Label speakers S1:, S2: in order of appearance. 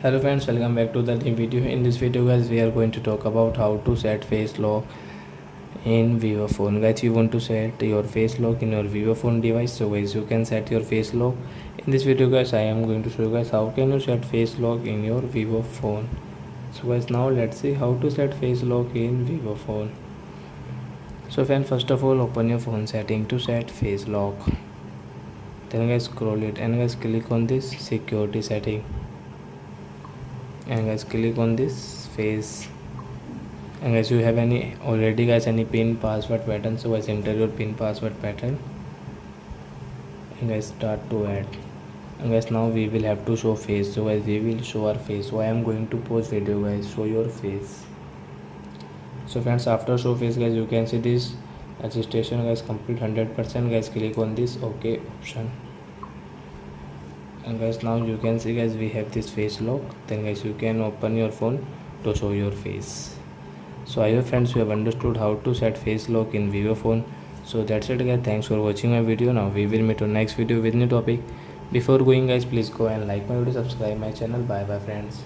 S1: Hello friends, welcome back to the new video. In this video guys, we are going to talk about how to set face lock in Vivo phone. Guys, you want to set your face lock in your Vivo phone device, so guys you can set your face lock. In this video guys, I am going to show you guys how can you set face lock in your Vivo phone. So guys, now let's see how to set face lock in Vivo phone. So friends, first of all open your phone setting to set face lock. Then guys scroll it and guys click on this security setting. And guys click on this face, and guys you have any pin password pattern, so guys enter your pin password pattern and guys start to add. And guys now we will have to show face, so guys we will show our face. So I am going to pause video guys, show your face. So friends, after show face guys, you can see this registration guys complete 100%. Guys click on this OK option, and guys now you can see guys we have this face lock. Then guys you can open your phone to show your face. So I hope friends you have understood how to set face lock in Vivo phone. So that's it guys, thanks for watching my video. Now we will meet on next video with new topic. Before going guys, please go and like my video, subscribe my channel. Bye bye friends.